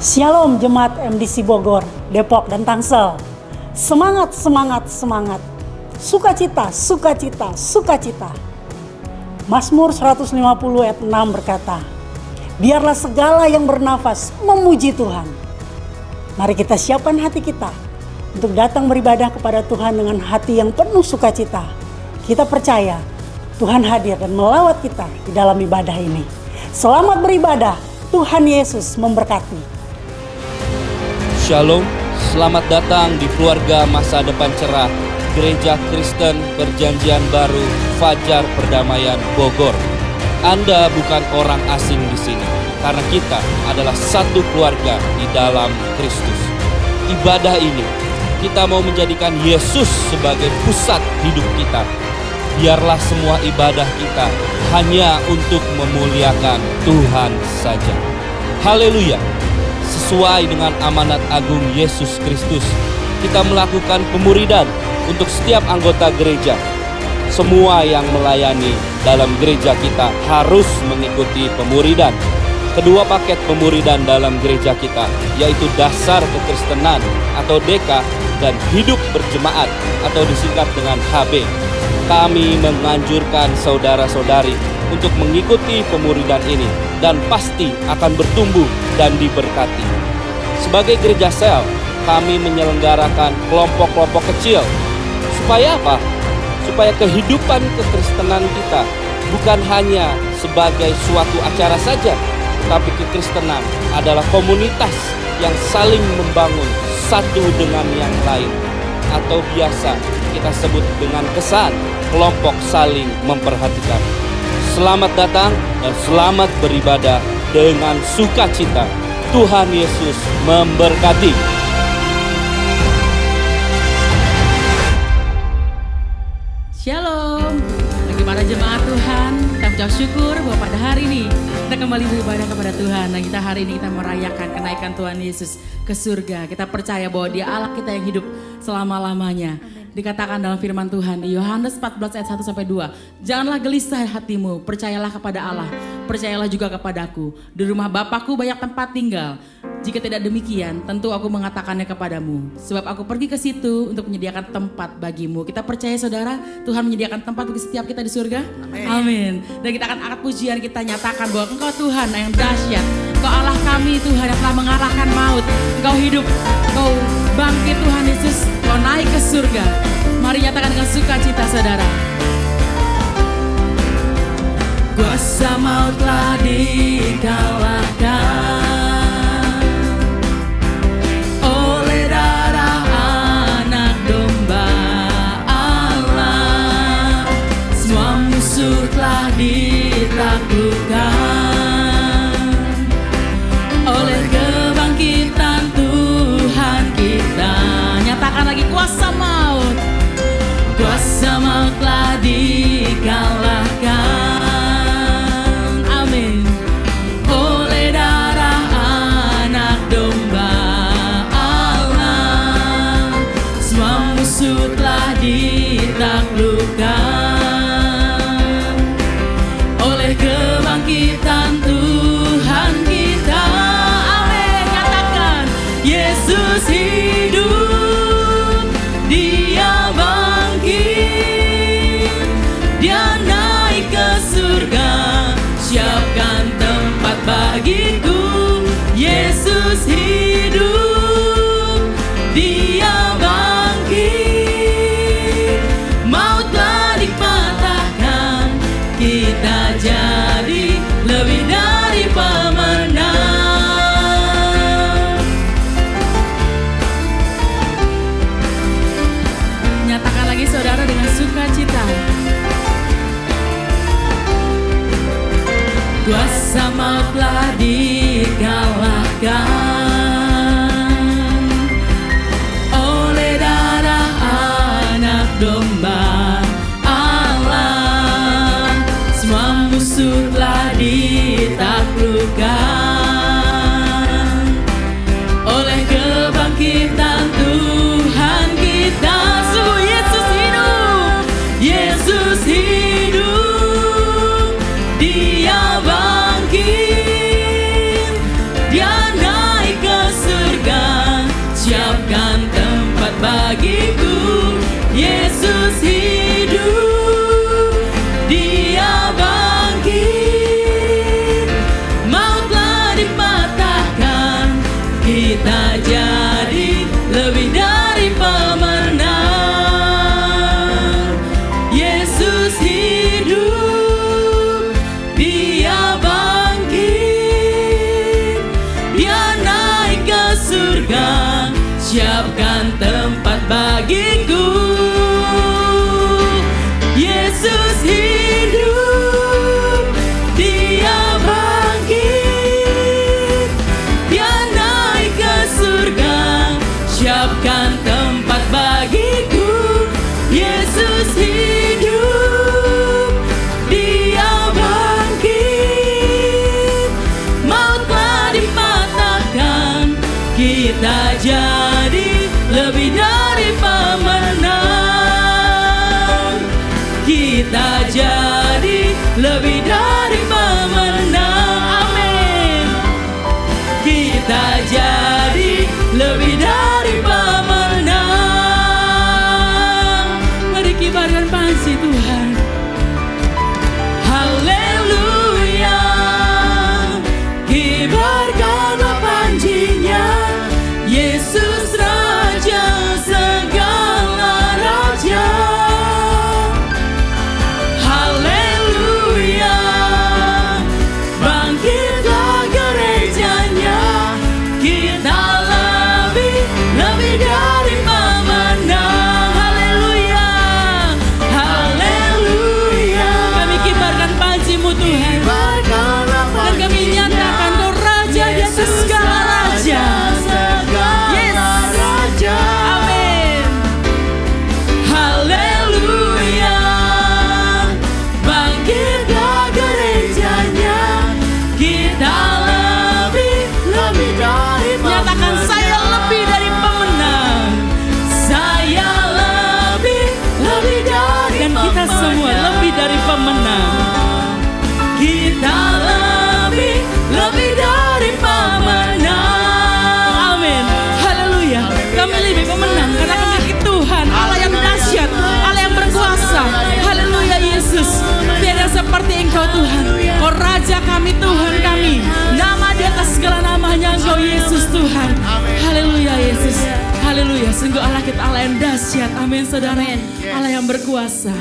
Shalom Jemaat MDC Bogor, Depok dan Tangsel. Semangat, semangat, semangat. Sukacita, sukacita, sukacita. Mazmur 150 ayat 6 berkata, biarlah segala yang bernafas memuji Tuhan. Mari kita siapkan hati kita untuk datang beribadah kepada Tuhan dengan hati yang penuh sukacita. Kita percaya Tuhan hadir dan melawat kita di dalam ibadah ini. Selamat beribadah, Tuhan Yesus memberkati. Shalom, selamat datang di keluarga masa depan cerah Gereja Kristen Perjanjian Baru Fajar Perdamaian Bogor. Anda bukan orang asing di sini, karena kita adalah satu keluarga di dalam Kristus. Ibadah ini, kita mau menjadikan Yesus sebagai pusat hidup kita. Biarlah semua ibadah kita hanya untuk memuliakan Tuhan saja. Haleluya! Sesuai dengan amanat agung Yesus Kristus, kita melakukan pemuridan untuk setiap anggota gereja. Semua yang melayani dalam gereja kita harus mengikuti pemuridan. Kedua paket pemuridan dalam gereja kita, yaitu dasar kekristenan atau DK dan hidup berjemaat atau disingkat dengan HB. Kami menganjurkan saudara-saudari untuk mengikuti pemuridan ini dan pasti akan bertumbuh dan diberkati. Sebagai gereja sel, kami menyelenggarakan kelompok-kelompok kecil. Supaya apa? Supaya kehidupan kekristenan kita bukan hanya sebagai suatu acara saja, tapi kekristenan adalah komunitas yang saling membangun satu dengan yang lain, atau biasa kita sebut dengan kesan kelompok saling memperhatikan. Selamat datang dan selamat beribadah dengan sukacita. Tuhan Yesus memberkati. Shalom, bagi para jemaat Tuhan, kita ucap syukur bahwa pada hari ini kita kembali beribadah kepada Tuhan. Dan kita hari ini kita merayakan kenaikan Tuhan Yesus ke surga. Kita percaya bahwa Dia Allah kita yang hidup selama-lamanya. Dikatakan dalam firman Tuhan di Yohanes 14 ayat 1-2. Janganlah gelisah hatimu, percayalah kepada Allah, percayalah juga kepadaku. Di rumah Bapakku banyak tempat tinggal. Jika tidak demikian, tentu aku mengatakannya kepadamu. Sebab aku pergi ke situ untuk menyediakan tempat bagimu. Kita percaya saudara, Tuhan menyediakan tempat bagi setiap kita di surga. Amin. Dan kita akan angkat pujian, kita nyatakan bahwa Engkau Tuhan yang dahsyat. Engkau Allah kami Tuhan yang telah mengalahkan maut. Engkau hidup, Engkau bangkit Tuhan Yesus, Engkau naik ke surga. Mari nyatakan dengan sukacita saudara. Kuasa maut telah dikalahkan oleh darah anak domba Allah. Semua musuh telah ditaklukkan oleh kebangkitan Tuhan kita. Nyatakan lagi, kuasa maut telah dikalahkan, amin, oleh darah anak domba Allah. Semua musuh telah ditaklukkan oleh kebangkitan Tuhan kita, amin. Nyatakan, Yesus hidup, Dia bangkit, Dia naik ke surga. Siapkan tempat bagiku. Yesus hidup, Dia bangkit, maut telah dipatahkan, kita jadi lebih dari pemenang. Nyatakan lagi saudara dengan sukacita. Kuasa maut telah dikalahkan kita jadi lebih dari pemenang. Yesus hidup, Dia bangkit, Dia naik ke surga, siapkan tempat bagiku. Yesus hidup, Dia bangkit, Dia naik ke surga, siapkan tempat bagiku. Yesus hidup, Dia bangkit, maut telah dipatahkan, kita jadi lebih dari pemenang. Kita jadi lebih dari pemenang. Amin. Kita jadi lebih dari pemenang. Mari kibarkan panji Tuhan. Haleluya, kibarkanlah panjinya, Yesus Raja segala raja. Haleluya, bangkitlah gerejanya, kita lebih dari pemenang. Haleluya, haleluya, kami kibarkan panji-Mu Tuhan, dan kami nyatakan Kau Raja di atas segala raja. Amin. Haleluya, bangkitlah gerejanya, kita lebih dari pemenang. Nyatakan saya lebih dari pemenang. Saya lebih dari dan pemenang. Kita semua lebih dari pemenang. Kita lebih dari pemenang. Amin. Haleluya. Kami lebih pemenang karena kami memiliki Tuhan, Allah yang dahsyat, Allah yang berkuasa. Haleluya Yesus. Tiada seperti Engkau Tuhan. Kau Raja kami, Tuhan kami. Nama di atas segala namanya Engkau Yesus Tuhan. Haleluya Yesus. Haleluya. Sungguh Allah kita Allah yang dahsyat. Amin saudara. Allah yang berkuasa.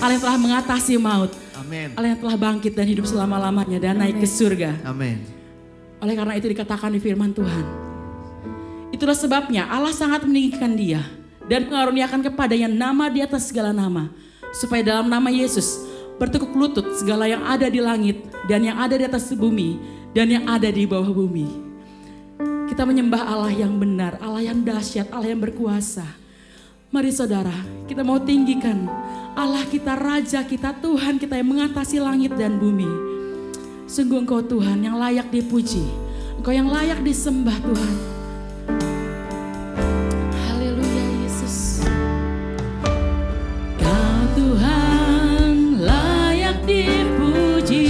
Allah yang telah mengatasi maut. Allah yang telah bangkit dan hidup selama-lamanya dan naik ke surga. Amin. Oleh karena itu dikatakan di firman Tuhan, itulah sebabnya Allah sangat meninggikan Dia dan mengaruniakan kepadanya nama di atas segala nama, supaya dalam nama Yesus bertekuk lutut segala yang ada di langit dan yang ada di atas bumi dan yang ada di bawah bumi. Kita menyembah Allah yang benar, Allah yang dahsyat, Allah yang berkuasa. Mari saudara, kita mau tinggikan Allah kita, Raja kita, Tuhan kita yang mengatasi langit dan bumi. Sungguh Engkau Tuhan yang layak dipuji, Engkau yang layak disembah Tuhan. Haleluya Yesus. Kau Tuhan layak dipuji,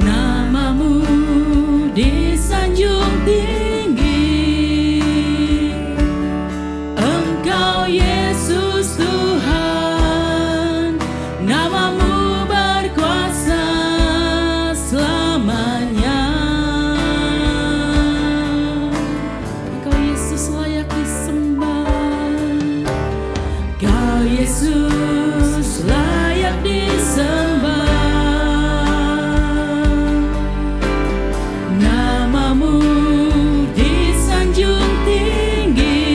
namamu disanjung tinggi. Engkau Yesus Tuhan, namamu berkuasa selamanya. Engkau Yesus layak disembah, Engkau Yesus layak disembah. Namamu disanjung tinggi.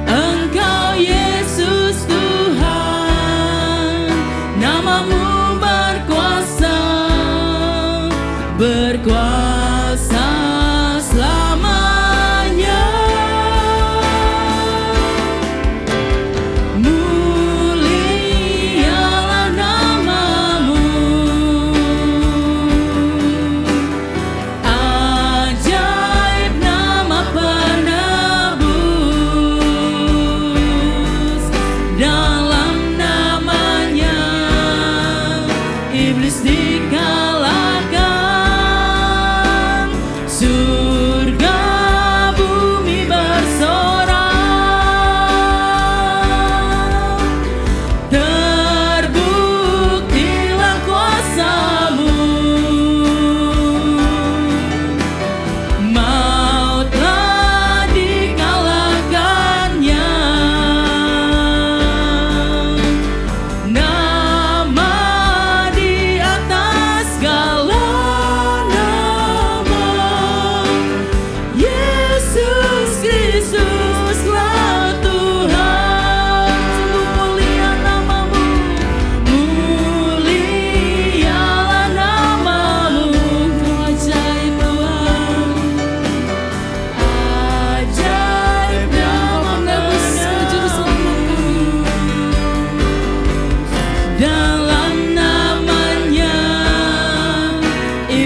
Engkau Yesus Tuhan, namamu berkuasa, berkuasa selamanya. Mulialah namamu, ajaib nama penebus. Dalam namanya iblis dikalahkan.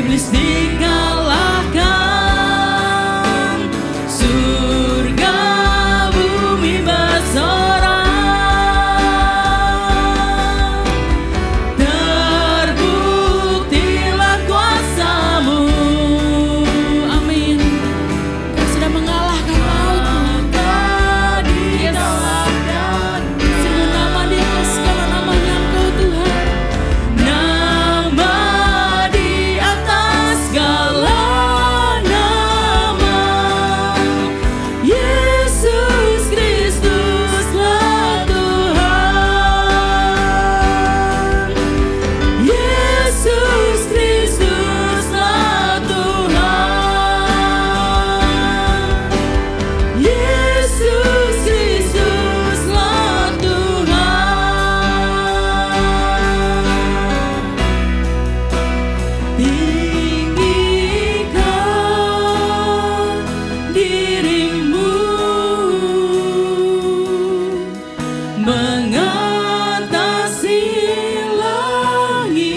iblis dikalahkan, surga bumi bersorak, terbuktilah kuasa-Mu. Amin. Kau sudah mengalahkan maut. Yes. Sungguh nama di atas segala namanya Engkau Tuhan. Nama di atas segala nama, Yesus Kristuslah Tuhan. Yesus Kristuslah Tuhan. Yesus Kristuslah Tuhan. Tinggikan dirimu mengatasi langit,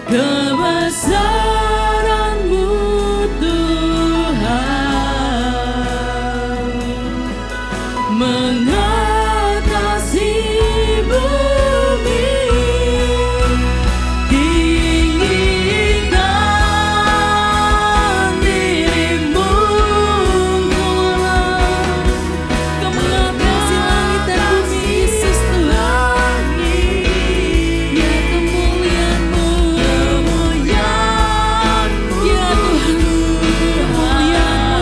kebesaran-Mu Tuhan, mengatasi bumi. Tinggikan dirimu, Kau mengatasi langit dan bumi, Yesus Tuhan. Ya kemuliaan-Mu, ya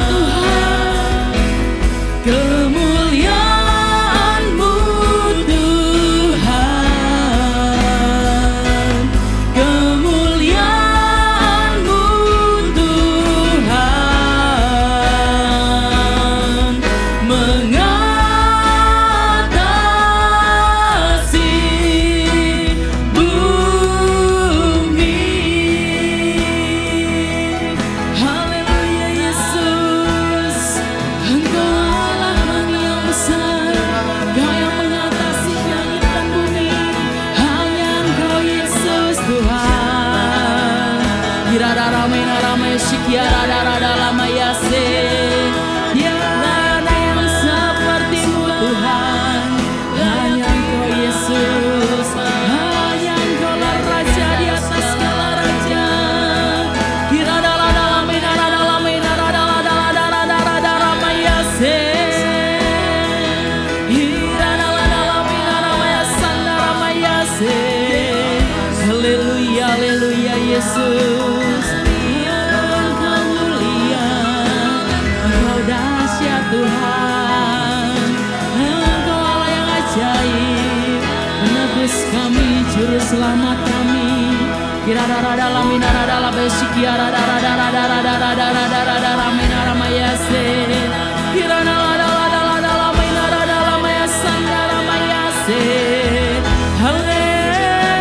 Tuhan, kemuliaan-Mu Tuhan, kemuliaan-Mu Tuhan, kemuliaan-Mu Tuhan, mengatasi bumi. Haleluya Yesus, Engkau Allah kami yang besar, Kau yang mengatasi langit dan bumi. Hanya Engkau Yesus Tuhan. Irada ramai naramai syikiara darada lama yase. Tiada ada yang seperti-Mu Tuhan. Hanya Engkau Yesus, hanya Engkau-lah Raja di atas segala raja. Irada lada lamai narada lamai narada lada lada lada lada ramai yase. Irada lada lamai naramai asanda ramai yase. Haleluya, haleluya Yesus. Engkau mulia, Engkau dahsyat Tuhan. Engkau Allah yang ajaib, menebus kami, juru selamat kami. Kirada-rada lamina rada labesikia rada-rada rada-rada rada-rada lamina ramayase. Kirada-rada rada-rada lamina rada lamayasanda ramayase. Haleluya,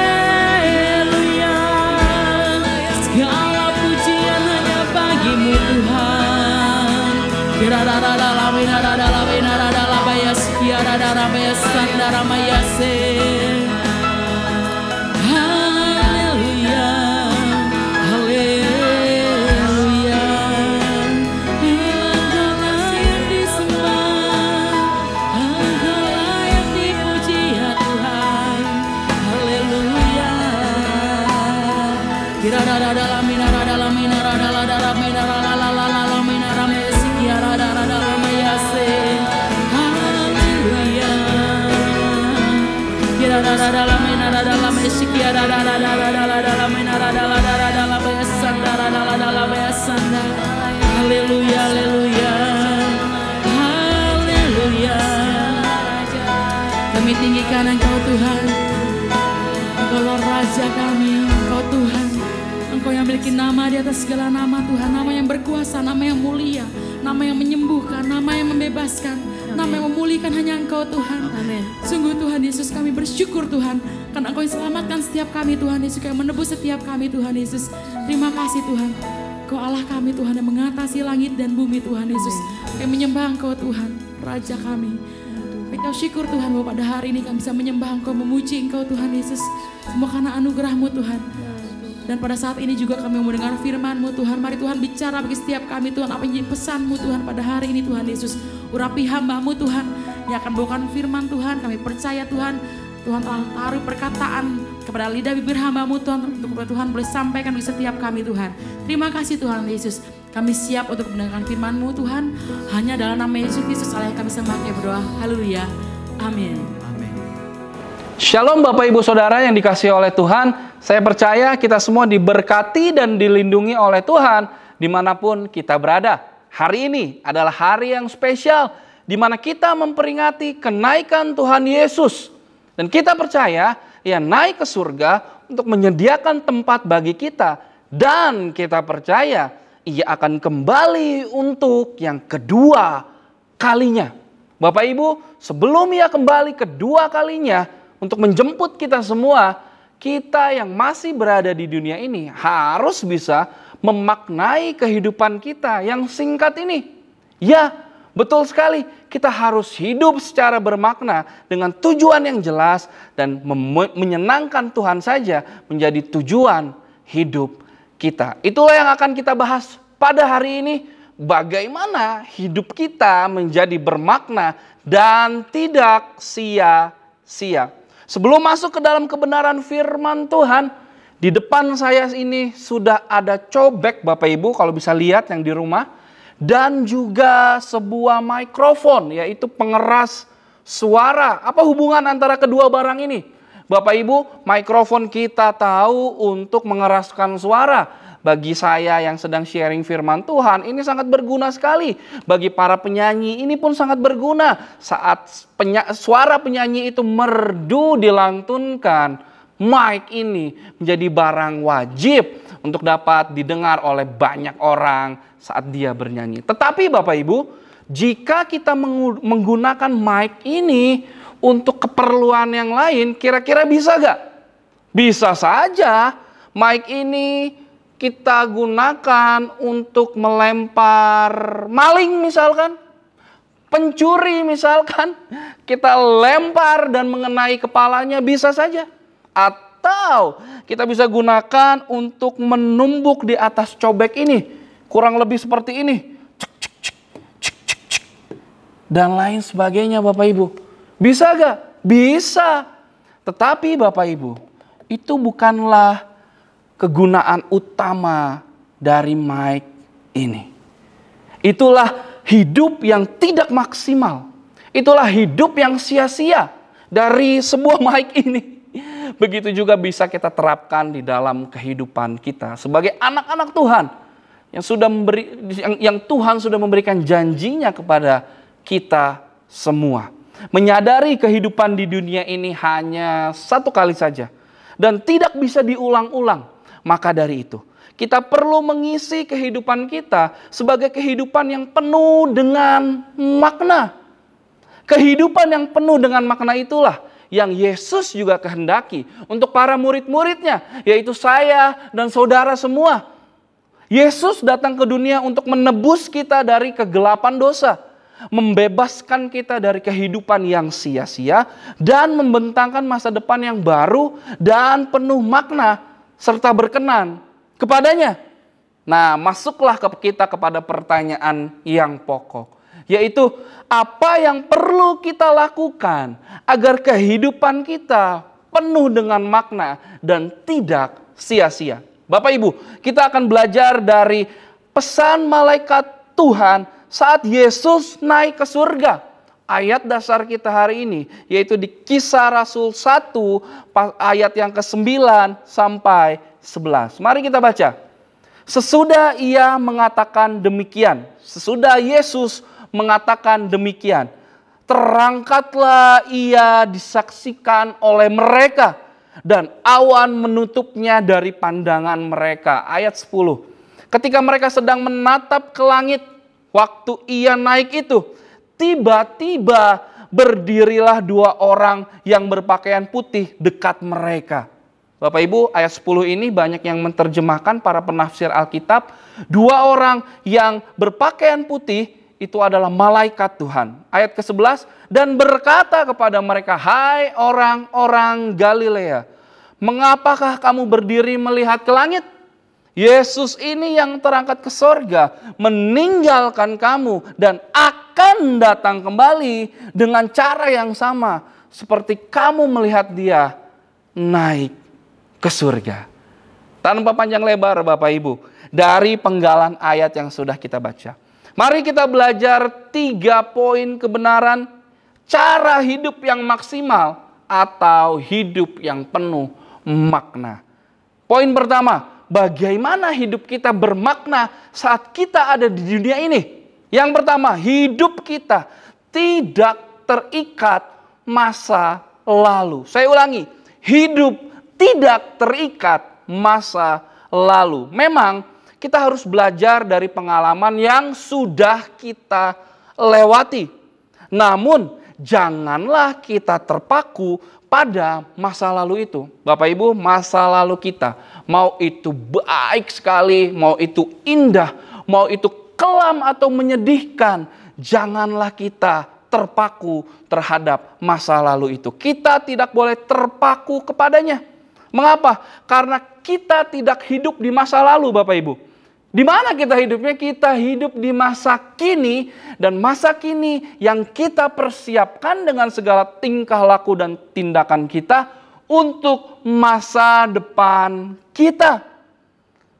segala pujian hanya bagi-Mu Tuhan. Kirada-rada lamina rada lamina rada lamayaskia rada ramayasanda ramayase. Haleluya, haleluya. Engkau-lah yang disembah, Engkau-lah yang dipuji ya Tuhan. Haleluya. Kirada-rada lamina rada lamina rada lada lamina rada lala lamina ramesikia rada rada lamayase. Haleluya. Kirada-rada lamina rada lamesikia rada rada rada rada lamina rada lada rada lamayasanda rada lada lamayasanda. Haleluya, haleluya. Haleluya. Kami tinggikan Engkau Tuhan. Engkau Raja kami, Engkau Tuhan. Engkau yang memiliki nama di atas segala nama Tuhan. Nama yang berkuasa, nama yang mulia, nama yang menyembuhkan, nama yang membebaskan, nama yang memulihkan hanya Engkau Tuhan. Amin. Sungguh Tuhan Yesus kami bersyukur Tuhan. Karena Engkau yang selamatkan setiap kami Tuhan Yesus. Yang menebus setiap kami Tuhan Yesus. Terima kasih Tuhan. Engkau Allah kami Tuhan yang mengatasi langit dan bumi Tuhan Yesus. Kami menyembah Engkau Tuhan, Raja kami. Kita syukur Tuhan bahwa pada hari ini kami bisa menyembah Engkau, memuji Engkau Tuhan Yesus. Semua karena anugerah-Mu Tuhan. Dan pada saat ini juga kami mendengar firman-Mu Tuhan. Mari Tuhan bicara bagi setiap kami Tuhan. Apa yang jadi pesan-Mu Tuhan pada hari ini Tuhan Yesus. Urapi hamba-Mu Tuhan yang akan bawakan firman Tuhan. Kami percaya Tuhan, Tuhan telah taruh perkataan kepada lidah bibir hamba-Mu Tuhan. Untuk Tuhan boleh sampaikan bagi setiap kami Tuhan. Terima kasih Tuhan Yesus. Kami siap untuk mendengarkan firman-Mu Tuhan. Hanya dalam nama Yesus Kristus Allah yang kami sembah berdoa. Haleluya. Amin. Shalom Bapak Ibu Saudara yang dikasihi oleh Tuhan. Saya percaya kita semua diberkati dan dilindungi oleh Tuhan dimanapun kita berada. Hari ini adalah hari yang spesial di mana kita memperingati kenaikan Tuhan Yesus. Dan kita percaya Ia naik ke surga untuk menyediakan tempat bagi kita. Dan kita percaya Ia akan kembali untuk yang kedua kalinya. Bapak Ibu, sebelum Ia kembali kedua kalinya untuk menjemput kita semua, kita yang masih berada di dunia ini harus bisa memaknai kehidupan kita yang singkat ini. Ya, betul sekali. Kita harus hidup secara bermakna dengan tujuan yang jelas dan menyenangkan Tuhan saja menjadi tujuan hidup kita. Itulah yang akan kita bahas pada hari ini. Bagaimana hidup kita menjadi bermakna dan tidak sia-sia. Sebelum masuk ke dalam kebenaran firman Tuhan, di depan saya ini sudah ada cobek Bapak Ibu kalau bisa lihat yang di rumah. Dan juga sebuah mikrofon yaitu pengeras suara. Apa hubungan antara kedua barang ini? Bapak Ibu, mikrofon kita tahu untuk mengeraskan suara. Bagi saya yang sedang sharing firman Tuhan, ini sangat berguna sekali. Bagi para penyanyi, ini pun sangat berguna. Saat suara penyanyi itu merdu dilantunkan, mic ini menjadi barang wajib untuk dapat didengar oleh banyak orang saat dia bernyanyi. Tetapi Bapak Ibu, jika kita menggunakan mic ini untuk keperluan yang lain, kira-kira bisa gak? Bisa saja. Mic ini kita gunakan untuk melempar maling misalkan, pencuri misalkan, kita lempar dan mengenai kepalanya bisa saja. Atau kita bisa gunakan untuk menumbuk di atas cobek ini, kurang lebih seperti ini, dan lain sebagainya Bapak Ibu. Bisa gak? Bisa. Tetapi Bapak Ibu, itu bukanlah kegunaan utama dari mic ini. Itulah hidup yang tidak maksimal. Itulah hidup yang sia-sia dari sebuah mic ini. Begitu juga bisa kita terapkan di dalam kehidupan kita sebagai anak-anak Tuhan yang Tuhan sudah memberikan janjinya kepada kita semua. Menyadari kehidupan di dunia ini hanya satu kali saja dan tidak bisa diulang-ulang. Maka dari itu, kita perlu mengisi kehidupan kita sebagai kehidupan yang penuh dengan makna. Kehidupan yang penuh dengan makna itulah yang Yesus juga kehendaki untuk para murid-muridnya, yaitu saya dan saudara semua. Yesus datang ke dunia untuk menebus kita dari kegelapan dosa, membebaskan kita dari kehidupan yang sia-sia, dan membentangkan masa depan yang baru dan penuh makna, serta berkenan kepadanya. Nah, masuklah kita kepada pertanyaan yang pokok, yaitu apa yang perlu kita lakukan agar kehidupan kita penuh dengan makna dan tidak sia-sia. Bapak Ibu, kita akan belajar dari pesan malaikat Tuhan saat Yesus naik ke surga. Ayat dasar kita hari ini yaitu di Kisah Rasul 1 ayat yang ke-9 sampai 11. Mari kita baca. Sesudah ia mengatakan demikian, sesudah Yesus mengatakan demikian, terangkatlah ia disaksikan oleh mereka dan awan menutupnya dari pandangan mereka. Ayat 10. Ketika mereka sedang menatap ke langit waktu ia naik itu, tiba-tiba berdirilah dua orang yang berpakaian putih dekat mereka. Bapak Ibu, ayat 10 ini banyak yang menerjemahkan para penafsir Alkitab. Dua orang yang berpakaian putih itu adalah malaikat Tuhan. Ayat ke-11, dan berkata kepada mereka, hai orang-orang Galilea, Mengapakah kamu berdiri melihat ke langit? Yesus ini yang terangkat ke sorga, meninggalkan kamu dan akan datang kembali dengan cara yang sama seperti kamu melihat dia naik ke surga. Tanpa panjang lebar Bapak Ibu, dari penggalan ayat yang sudah kita baca, mari kita belajar 3 poin kebenaran cara hidup yang maksimal atau hidup yang penuh makna. Poin pertama, bagaimana hidup kita bermakna saat kita ada di dunia ini? Yang pertama, hidup kita tidak terikat masa lalu. Saya ulangi, hidup tidak terikat masa lalu. Memang kita harus belajar dari pengalaman yang sudah kita lewati. Namun, janganlah kita terpaku pada masa lalu itu. Bapak Ibu, masa lalu kita, mau itu baik sekali, mau itu indah, mau itu kelam atau menyedihkan, janganlah kita terpaku terhadap masa lalu itu. Kita tidak boleh terpaku kepadanya. Mengapa? Karena kita tidak hidup di masa lalu, Bapak Ibu. Di mana kita hidupnya? Kita hidup di masa kini, dan masa kini yang kita persiapkan dengan segala tingkah laku dan tindakan kita untuk masa depan kita.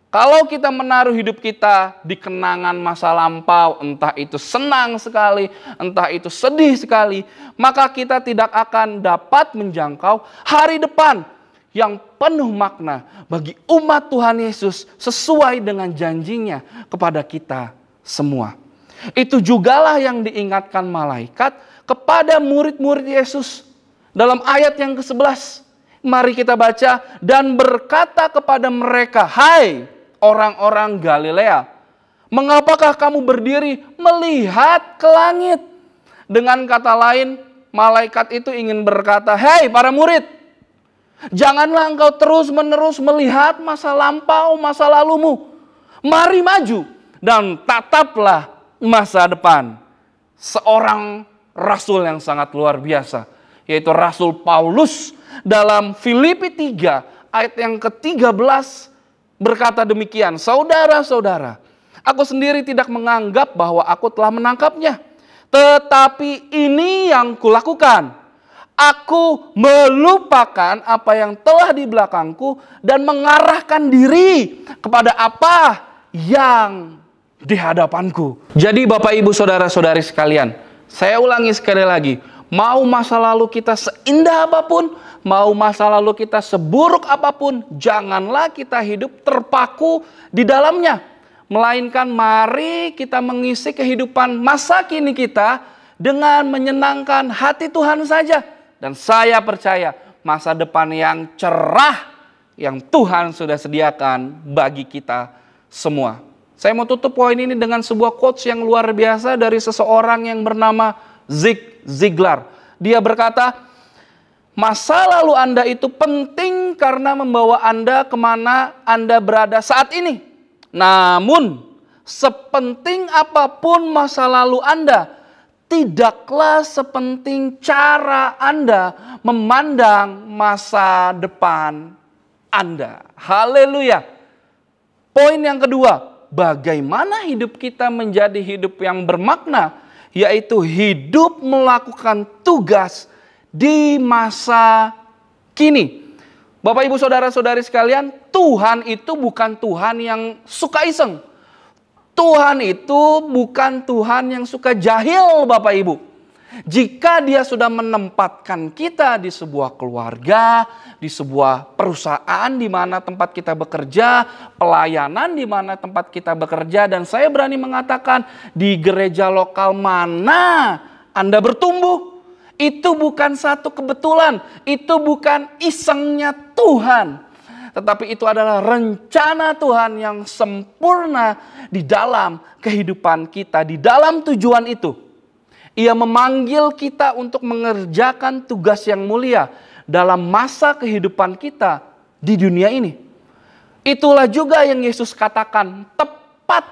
Kalau kita menaruh hidup kita di kenangan masa lampau, entah itu senang sekali, entah itu sedih sekali, maka kita tidak akan dapat menjangkau hari depan yang penuh makna bagi umat Tuhan Yesus sesuai dengan janjinya kepada kita semua. Itu jugalah yang diingatkan malaikat kepada murid-murid Yesus dalam ayat yang ke-11. Mari kita baca, dan berkata kepada mereka, hai orang-orang Galilea, mengapakah kamu berdiri melihat ke langit? Dengan kata lain, malaikat itu ingin berkata, hei para murid, janganlah engkau terus-menerus melihat masa lampau, masa lalumu. Mari maju dan tataplah masa depan. Seorang rasul yang sangat luar biasa, yaitu Rasul Paulus, dalam Filipi 3 ayat yang ke-13 berkata demikian, saudara-saudara, aku sendiri tidak menganggap bahwa aku telah menangkapnya, tetapi ini yang kulakukan. Aku melupakan apa yang telah di belakangku dan mengarahkan diri kepada apa yang di hadapanku. Jadi Bapak Ibu saudara-saudari sekalian, saya ulangi sekali lagi, mau masa lalu kita seindah apapun, mau masa lalu kita seburuk apapun, janganlah kita hidup terpaku di dalamnya. Melainkan mari kita mengisi kehidupan masa kini kita dengan menyenangkan hati Tuhan saja. Dan saya percaya masa depan yang cerah yang Tuhan sudah sediakan bagi kita semua. Saya mau tutup poin ini dengan sebuah quotes yang luar biasa dari seseorang yang bernama Zig Ziglar. Dia berkata, masa lalu Anda itu penting karena membawa Anda kemana Anda berada saat ini. Namun, sepenting apapun masa lalu Anda, tidaklah sepenting cara Anda memandang masa depan Anda. Haleluya. Poin yang kedua, bagaimana hidup kita menjadi hidup yang bermakna, yaitu hidup melakukan tugas di masa kini. Bapak Ibu saudara-saudari sekalian, Tuhan itu bukan Tuhan yang suka iseng. Tuhan itu bukan Tuhan yang suka jahil, Bapak Ibu. Jika Dia sudah menempatkan kita di sebuah keluarga, di sebuah perusahaan di mana tempat kita bekerja, pelayanan di mana tempat kita bekerja, dan saya berani mengatakan di gereja lokal mana Anda bertumbuh, itu bukan satu kebetulan, itu bukan isengnya Tuhan. Tetapi itu adalah rencana Tuhan yang sempurna di dalam kehidupan kita. Di dalam tujuan itu, Ia memanggil kita untuk mengerjakan tugas yang mulia dalam masa kehidupan kita di dunia ini. Itulah juga yang Yesus katakan tepat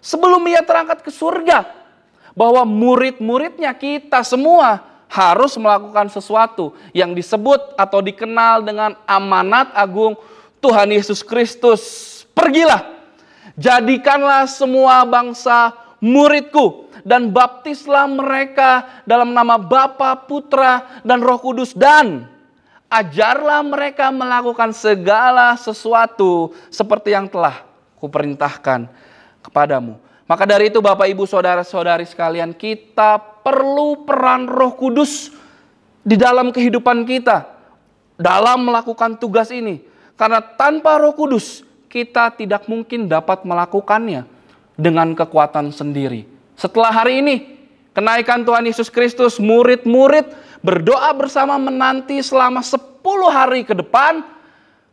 sebelum Ia terangkat ke surga, bahwa murid-muridnya kita semua harus melakukan sesuatu yang disebut atau dikenal dengan amanat agung Tuhan Yesus Kristus. Pergilah, jadikanlah semua bangsa muridku dan baptislah mereka dalam nama Bapa, Putra, dan Roh Kudus, dan ajarlah mereka melakukan segala sesuatu seperti yang telah kuperintahkan kepadamu. Maka dari itu Bapak Ibu Saudara-saudari sekalian, kita perlu peran Roh Kudus di dalam kehidupan kita dalam melakukan tugas ini. Karena tanpa Roh Kudus kita tidak mungkin dapat melakukannya dengan kekuatan sendiri. Setelah hari ini, kenaikan Tuhan Yesus Kristus, murid-murid berdoa bersama menanti selama 10 hari ke depan,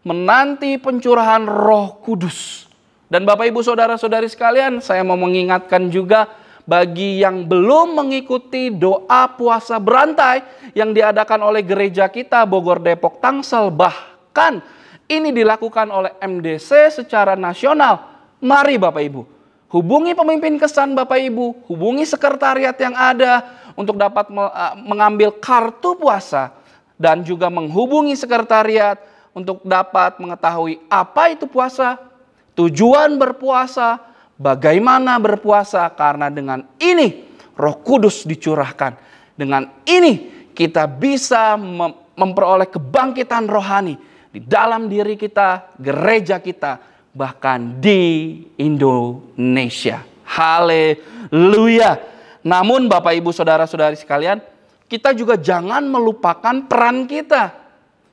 menanti pencurahan Roh Kudus. Dan Bapak Ibu Saudara-saudari sekalian, saya mau mengingatkan juga bagi yang belum mengikuti doa puasa berantai yang diadakan oleh gereja kita Bogor, Depok, Tangsel, bahkan ini dilakukan oleh MDC secara nasional. Mari Bapak Ibu, hubungi pemimpin kesan Bapak Ibu, hubungi sekretariat yang ada untuk dapat mengambil kartu puasa dan juga menghubungi sekretariat untuk dapat mengetahui apa itu puasa, tujuan berpuasa, bagaimana berpuasa, karena dengan ini Roh Kudus dicurahkan. Dengan ini kita bisa memperoleh kebangkitan rohani di dalam diri kita, gereja kita, bahkan di Indonesia. Haleluya. Namun Bapak Ibu Saudara-saudari sekalian, kita juga jangan melupakan peran kita.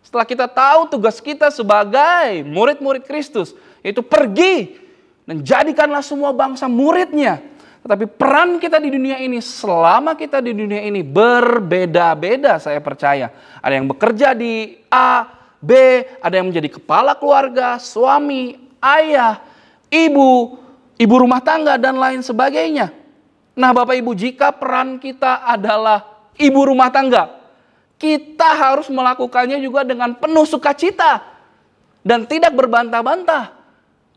Setelah kita tahu tugas kita sebagai murid-murid Kristus, yaitu pergi dan jadikanlah semua bangsa muridnya. Tetapi peran kita di dunia ini, selama kita di dunia ini berbeda-beda, saya percaya. Ada yang bekerja di A, B, ada yang menjadi kepala keluarga, suami, ayah, ibu rumah tangga, dan lain sebagainya. Nah Bapak Ibu, jika peran kita adalah ibu rumah tangga, kita harus melakukannya juga dengan penuh sukacita dan tidak berbantah-bantah.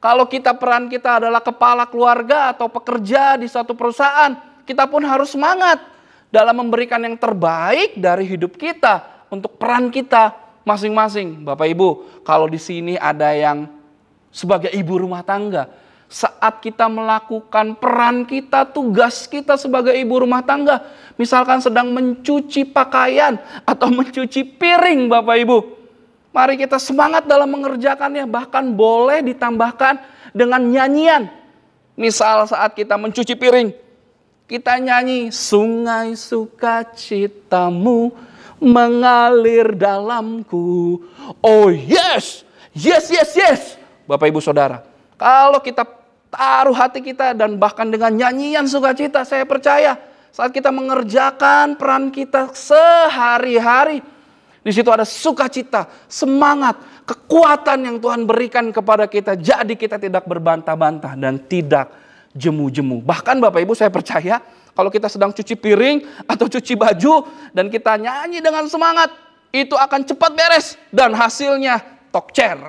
Kalau peran kita adalah kepala keluarga atau pekerja di suatu perusahaan, kita pun harus semangat dalam memberikan yang terbaik dari hidup kita untuk peran kita masing-masing. Bapak Ibu, kalau di sini ada yang sebagai ibu rumah tangga, saat kita melakukan peran kita, tugas kita sebagai ibu rumah tangga, misalkan sedang mencuci pakaian atau mencuci piring Bapak Ibu, mari kita semangat dalam mengerjakannya, bahkan boleh ditambahkan dengan nyanyian. Misal saat kita mencuci piring, kita nyanyi, sungai sukacitamu mengalir dalamku. Oh yes, yes, yes, yes. Bapak Ibu Saudara, kalau kita taruh hati kita dan bahkan dengan nyanyian sukacita, saya percaya saat kita mengerjakan peran kita sehari-hari, di situ ada sukacita, semangat, kekuatan yang Tuhan berikan kepada kita. Jadi kita tidak berbantah-bantah dan tidak jemu-jemu. Bahkan Bapak Ibu, saya percaya kalau kita sedang cuci piring atau cuci baju dan kita nyanyi dengan semangat, itu akan cepat beres dan hasilnya tokcer.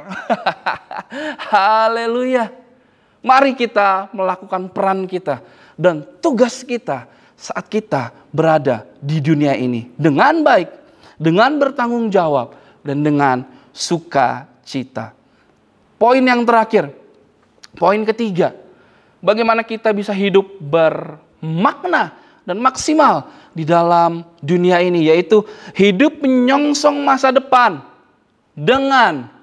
Haleluya. Mari kita melakukan peran kita dan tugas kita saat kita berada di dunia ini dengan baik, dengan bertanggung jawab, dan dengan sukacita. Poin yang terakhir, poin ketiga, bagaimana kita bisa hidup bermakna dan maksimal di dalam dunia ini, yaitu hidup menyongsong masa depan dengan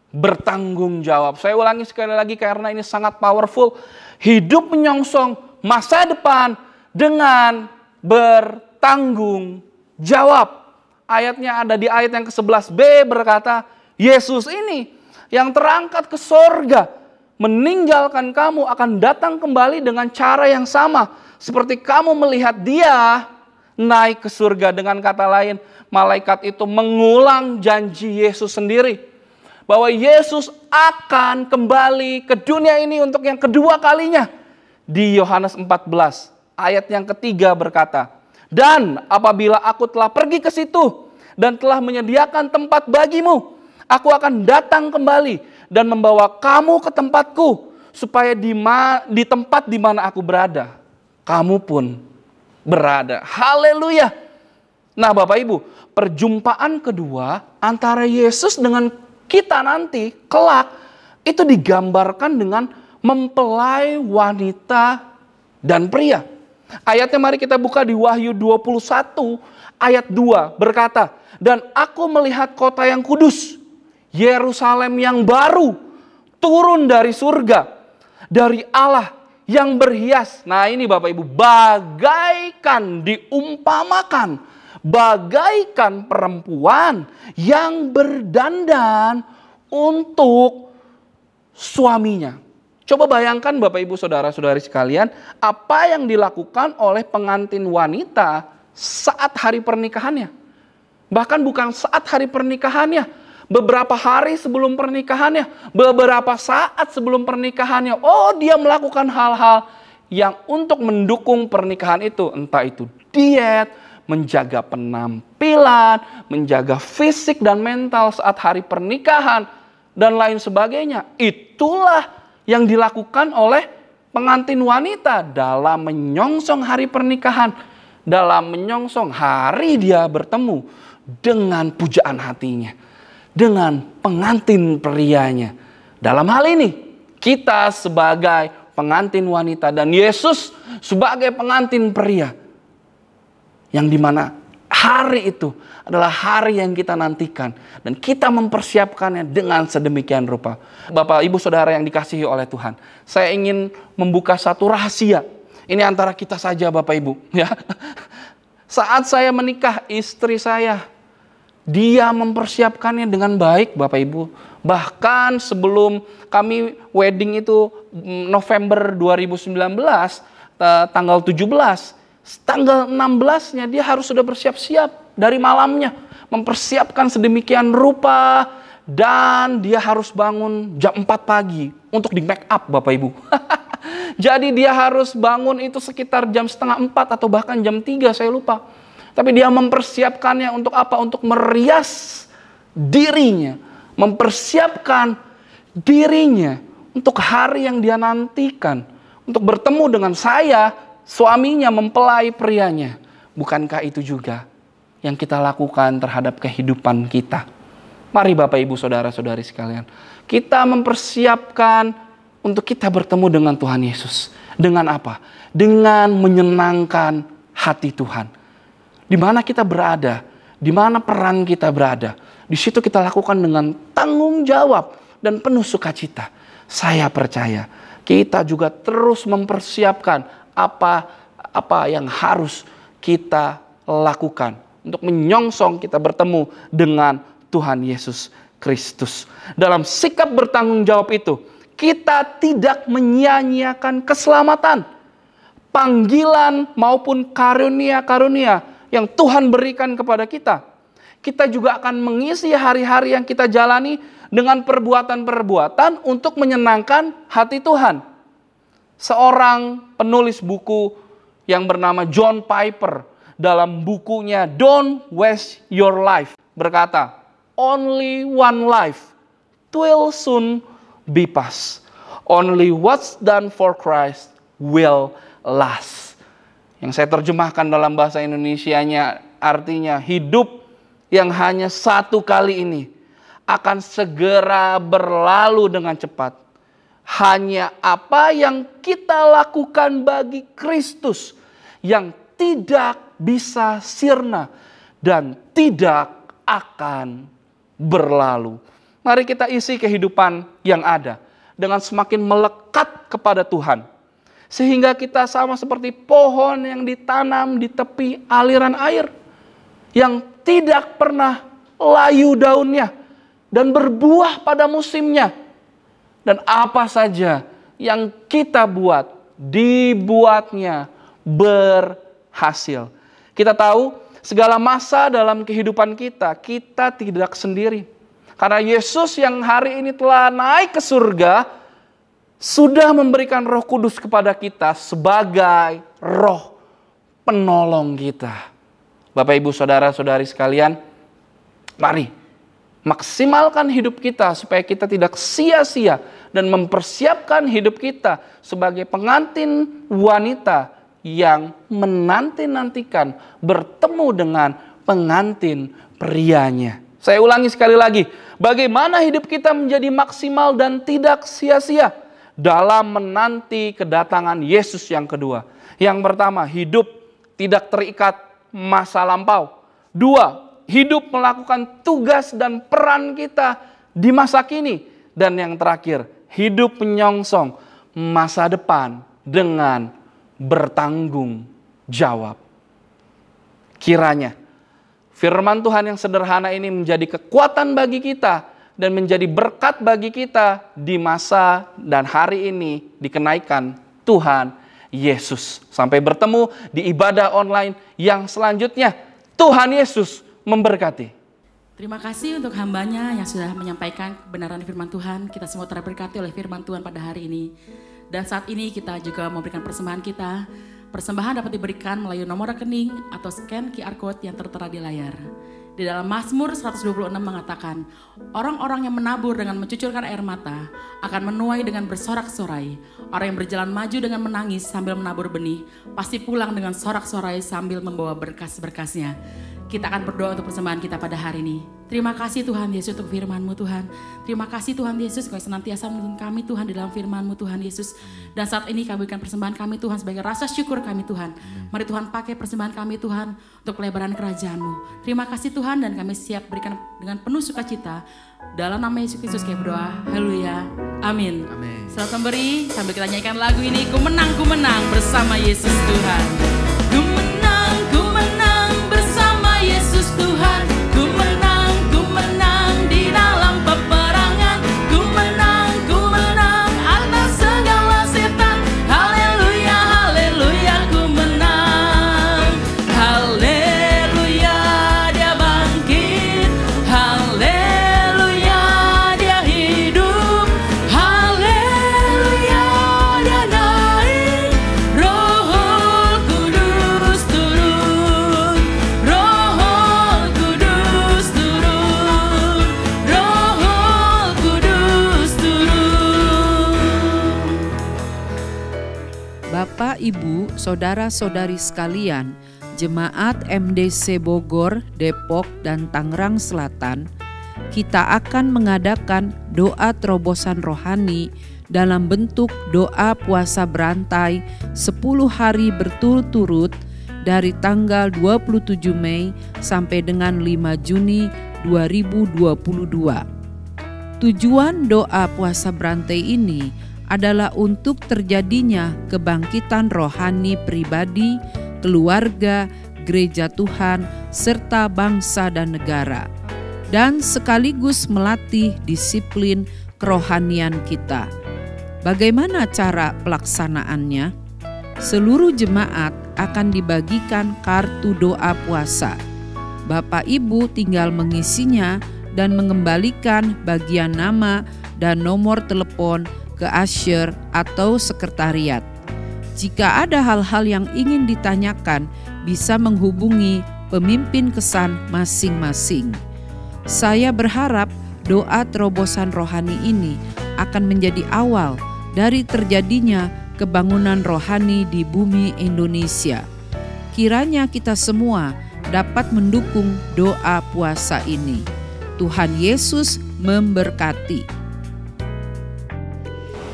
bertanggung jawab. Saya ulangi sekali lagi karena ini sangat powerful. Hidup menyongsong masa depan dengan bertanggung jawab. Ayatnya ada di ayat yang ke-11b berkata, Yesus ini yang terangkat ke sorga, meninggalkan kamu, akan datang kembali dengan cara yang sama. Seperti kamu melihat dia naik ke surga. Dengan kata lain, malaikat itu mengulang janji Yesus sendiri. Bahwa Yesus akan kembali ke dunia ini untuk yang kedua kalinya. Di Yohanes 14 ayat yang ketiga berkata, dan apabila aku telah pergi ke situ dan telah menyediakan tempat bagimu, aku akan datang kembali dan membawa kamu ke tempatku, supaya di tempat di mana aku berada, kamu pun berada. Haleluya. Nah Bapak Ibu, perjumpaan kedua antara Yesus dengan kita nanti kelak itu digambarkan dengan mempelai wanita dan pria. Ayatnya mari kita buka di Wahyu 21 ayat 2 berkata, "Dan aku melihat kota yang kudus, Yerusalem yang baru, turun dari surga, dari Allah yang berhias." Nah ini Bapak Ibu, bagaikan diumpamakan, bagaikan perempuan yang berdandan untuk suaminya. Coba bayangkan Bapak Ibu saudara-saudari sekalian, apa yang dilakukan oleh pengantin wanita saat hari pernikahannya. Bahkan bukan saat hari pernikahannya, beberapa hari sebelum pernikahannya, beberapa saat sebelum pernikahannya. Oh, dia melakukan hal-hal yang untuk mendukung pernikahan itu. Entah itu diet, menjaga penampilan, menjaga fisik dan mental saat hari pernikahan, dan lain sebagainya. Itulah yang dilakukan oleh pengantin wanita dalam menyongsong hari pernikahan, dalam menyongsong hari dia bertemu dengan pujaan hatinya, dengan pengantin prianya. Dalam hal ini, kita sebagai pengantin wanita dan Yesus sebagai pengantin pria, yang dimana hari itu adalah hari yang kita nantikan dan kita mempersiapkannya dengan sedemikian rupa. Bapak, Ibu, Saudara yang dikasihi oleh Tuhan, saya ingin membuka satu rahasia. Ini antara kita saja Bapak Ibu, ya. Saat saya menikah, istri saya, dia mempersiapkannya dengan baik Bapak Ibu. Bahkan sebelum kami wedding itu November 2019, tanggal 17, tanggal 16-nya dia harus sudah bersiap-siap dari malamnya. Mempersiapkan sedemikian rupa. Dan dia harus bangun jam 4 pagi untuk di make up Bapak Ibu. Jadi dia harus bangun itu sekitar jam setengah 4 atau bahkan jam 3, saya lupa. Tapi dia mempersiapkannya untuk apa? Untuk merias dirinya. Mempersiapkan dirinya untuk hari yang dia nantikan. Untuk bertemu dengan saya, suaminya, mempelai prianya. Bukankah itu juga yang kita lakukan terhadap kehidupan kita? Mari Bapak Ibu Saudara-saudari sekalian, kita mempersiapkan untuk kita bertemu dengan Tuhan Yesus. Dengan apa? Dengan menyenangkan hati Tuhan. Di mana kita berada, di mana peran kita berada, di situ kita lakukan dengan tanggung jawab dan penuh sukacita. Saya percaya kita juga terus mempersiapkan apa yang harus kita lakukan untuk menyongsong kita bertemu dengan Tuhan Yesus Kristus. Dalam sikap bertanggung jawab itu, kita tidak menyia-nyiakan keselamatan, panggilan maupun karunia-karunia yang Tuhan berikan kepada kita. Kita juga akan mengisi hari-hari yang kita jalani dengan perbuatan-perbuatan untuk menyenangkan hati Tuhan. Seorang penulis buku yang bernama John Piper dalam bukunya Don't Waste Your Life berkata, "Only one life will soon be past. Only what's done for Christ will last." Yang saya terjemahkan dalam bahasa Indonesianya artinya, hidup yang hanya satu kali ini akan segera berlalu dengan cepat. Hanya apa yang kita lakukan bagi Kristus yang tidak bisa sirna dan tidak akan berlalu. Mari kita isi kehidupan yang ada dengan semakin melekat kepada Tuhan. Sehingga kita sama seperti pohon yang ditanam di tepi aliran air. Yang tidak pernah layu daunnya dan berbuah pada musimnya. Dan apa saja yang kita buat, dibuatnya berhasil. Kita tahu segala masa dalam kehidupan kita, kita tidak sendiri. Karena Yesus yang hari ini telah naik ke surga, sudah memberikan Roh Kudus kepada kita sebagai roh penolong kita. Bapak, Ibu, Saudara-saudari sekalian, mari maksimalkan hidup kita supaya kita tidak sia-sia dan mempersiapkan hidup kita sebagai pengantin wanita yang menanti-nantikan bertemu dengan pengantin prianya. Saya ulangi sekali lagi, bagaimana hidup kita menjadi maksimal dan tidak sia-sia dalam menanti kedatangan Yesus yang kedua. Yang pertama, hidup tidak terikat masa lampau. 2, hidup melakukan tugas dan peran kita di masa kini. Dan yang terakhir, hidup menyongsong masa depan dengan bertanggung jawab. Kiranya firman Tuhan yang sederhana ini menjadi kekuatan bagi kita dan menjadi berkat bagi kita di masa dan hari ini dikenaikan Tuhan Yesus. Sampai bertemu di ibadah online yang selanjutnya. Tuhan Yesus memberkati. Terima kasih untuk hambanya yang sudah menyampaikan kebenaran firman Tuhan. Kita semua terberkati oleh firman Tuhan pada hari ini. Dan saat ini kita juga memberikan persembahan kita. Persembahan dapat diberikan melalui nomor rekening atau scan QR Code yang tertera di layar. Di dalam Mazmur 126 mengatakan, orang-orang yang menabur dengan mencucurkan air mata akan menuai dengan bersorak-sorai. Orang yang berjalan maju dengan menangis sambil menabur benih, pasti pulang dengan sorak-sorai sambil membawa berkas-berkasnya. Kita akan berdoa untuk persembahan kita pada hari ini. Terima kasih Tuhan Yesus untuk firman-Mu Tuhan. Terima kasih Tuhan Yesus, Kau senantiasa menuntun kami Tuhan di dalam firman-Mu Tuhan Yesus. Dan saat ini kami berikan persembahan kami Tuhan sebagai rasa syukur kami Tuhan. Mari Tuhan pakai persembahan kami Tuhan untuk pelebaran kerajaan-Mu. Terima kasih Tuhan, dan kami siap berikan dengan penuh sukacita. Dalam nama Yesus Kristus kami berdoa. Haleluya. Amin. Selamat memberi sambil kita nyanyikan lagu ini. Ku menang bersama Yesus Tuhan. Ku menang bersama Yesus Tuhan. Ku menang di dalam peperangan. Ku menang atas segala setan. Haleluya, haleluya, ku menang. Haleluya, dia bangkit. Haleluya, dia hidup. Haleluya, dia naik. Roh Kudus turun. Roh Kudus turun. Roh Kudus turun. Bapak, Ibu, Saudara-saudari sekalian, Jemaat MDC Bogor, Depok, dan Tangerang Selatan, kita akan mengadakan doa terobosan rohani dalam bentuk doa puasa berantai 10 hari berturut-turut dari tanggal 27 Mei sampai dengan 5 Juni 2022. Tujuan doa puasa berantai ini adalah untuk terjadinya kebangkitan rohani pribadi, keluarga, gereja Tuhan, serta bangsa dan negara, dan sekaligus melatih disiplin kerohanian kita. Bagaimana cara pelaksanaannya? Seluruh jemaat akan dibagikan kartu doa puasa. Bapak Ibu tinggal mengisinya dan mengembalikan bagian nama dan nomor telepon ke usher atau sekretariat. Jika ada hal-hal yang ingin ditanyakan, bisa menghubungi pemimpin kesan masing-masing. Saya berharap doa terobosan rohani ini akan menjadi awal dari terjadinya kebangunan rohani di bumi Indonesia. Kiranya kita semua dapat mendukung doa puasa ini. Tuhan Yesus memberkati.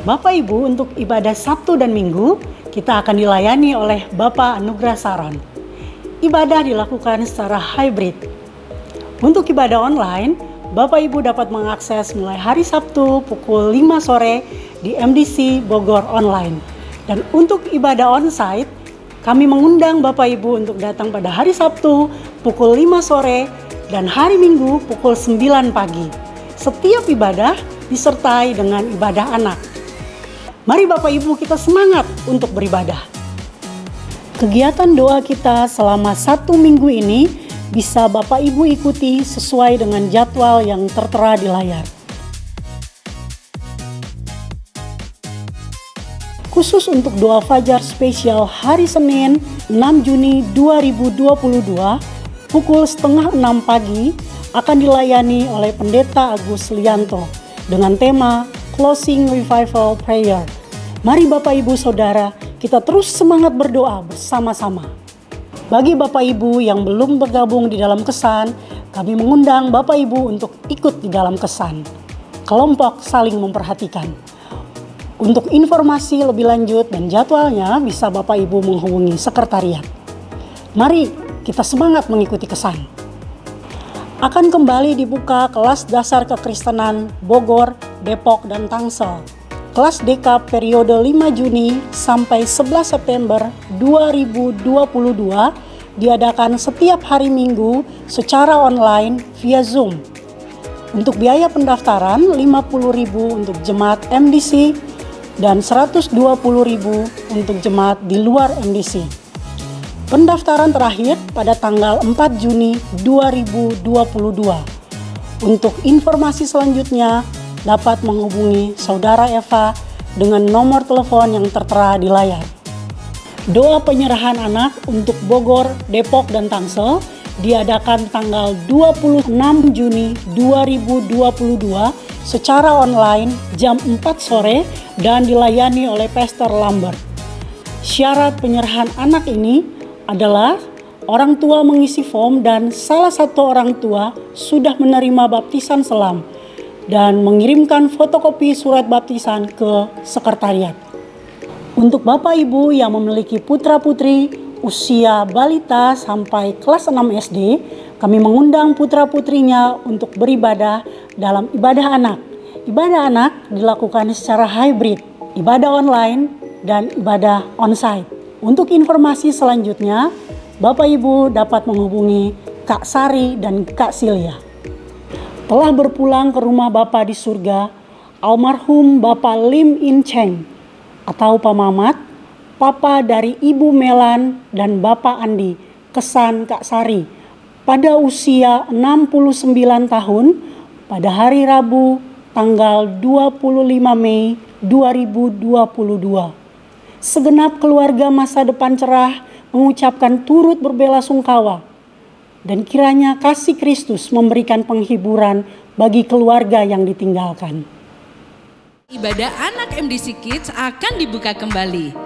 Bapak Ibu, untuk ibadah Sabtu dan Minggu, kita akan dilayani oleh Bapak Anugrah Saron. Ibadah dilakukan secara hybrid. Untuk ibadah online, Bapak Ibu dapat mengakses mulai hari Sabtu pukul 5 sore di MDC Bogor online. Dan untuk ibadah onsite, kami mengundang Bapak Ibu untuk datang pada hari Sabtu pukul 5 sore dan hari Minggu pukul 9 pagi. Setiap ibadah disertai dengan ibadah anak. Mari Bapak Ibu kita semangat untuk beribadah. Kegiatan doa kita selama 1 minggu ini bisa Bapak Ibu ikuti sesuai dengan jadwal yang tertera di layar. Khusus untuk doa fajar spesial hari Senin 6 Juni 2022 pukul 5:30 pagi akan dilayani oleh Pendeta Agus Lianto dengan tema Closing Revival Prayer. Mari Bapak Ibu Saudara, kita terus semangat berdoa bersama-sama. Bagi Bapak Ibu yang belum bergabung di dalam kesan, kami mengundang Bapak Ibu untuk ikut di dalam kesan. Kelompok saling memperhatikan. Untuk informasi lebih lanjut dan jadwalnya bisa Bapak Ibu menghubungi sekretariat. Mari kita semangat mengikuti kesan. Akan kembali dibuka kelas dasar kekristenan Bogor, Depok, dan Tangsel. Kelas DK periode 5 Juni sampai 11 September 2022 diadakan setiap hari Minggu secara online via Zoom. Untuk biaya pendaftaran 50.000 untuk jemaat MDC dan 120.000 untuk jemaat di luar MDC. Pendaftaran terakhir pada tanggal 4 Juni 2022. Untuk informasi selanjutnya dapat menghubungi Saudara Eva dengan nomor telepon yang tertera di layar. Doa penyerahan anak untuk Bogor, Depok, dan Tangsel diadakan tanggal 26 Juni 2022 secara online jam 4 sore dan dilayani oleh Pastor Lambert. Syarat penyerahan anak ini adalah orang tua mengisi form dan salah satu orang tua sudah menerima baptisan selam dan mengirimkan fotokopi surat baptisan ke sekretariat. Untuk Bapak Ibu yang memiliki putra-putri usia balita sampai kelas 6 SD, kami mengundang putra-putrinya untuk beribadah dalam ibadah anak. Ibadah anak dilakukan secara hybrid, ibadah online dan ibadah onsite. Untuk informasi selanjutnya, Bapak Ibu dapat menghubungi Kak Sari dan Kak Silya. Telah berpulang ke rumah Bapa di surga, almarhum Bapak Lim In Cheng atau Pak Mamat, Papa dari Ibu Melan dan Bapak Andi, kesan Kak Sari, pada usia 69 tahun pada hari Rabu tanggal 25 Mei 2022. Segenap keluarga Masa Depan Cerah mengucapkan turut berbelasungkawa dan kiranya kasih Kristus memberikan penghiburan bagi keluarga yang ditinggalkan. Ibadah anak MDC Kids akan dibuka kembali.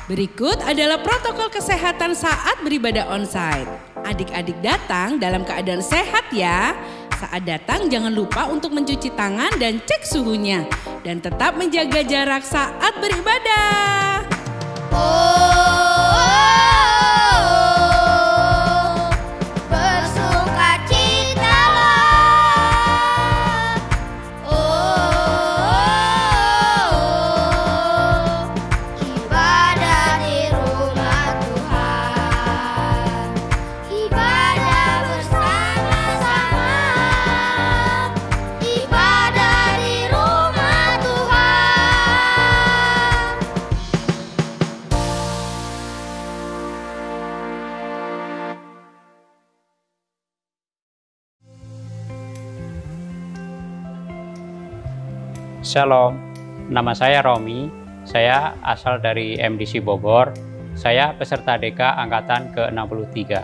Berikut adalah protokol kesehatan saat beribadah onsite. Adik-adik datang dalam keadaan sehat ya. Saat datang jangan lupa untuk mencuci tangan dan cek suhunya. Dan tetap menjaga jarak saat beribadah. Shalom, nama saya Romi, saya asal dari MDC Bogor, saya peserta DK Angkatan ke-63.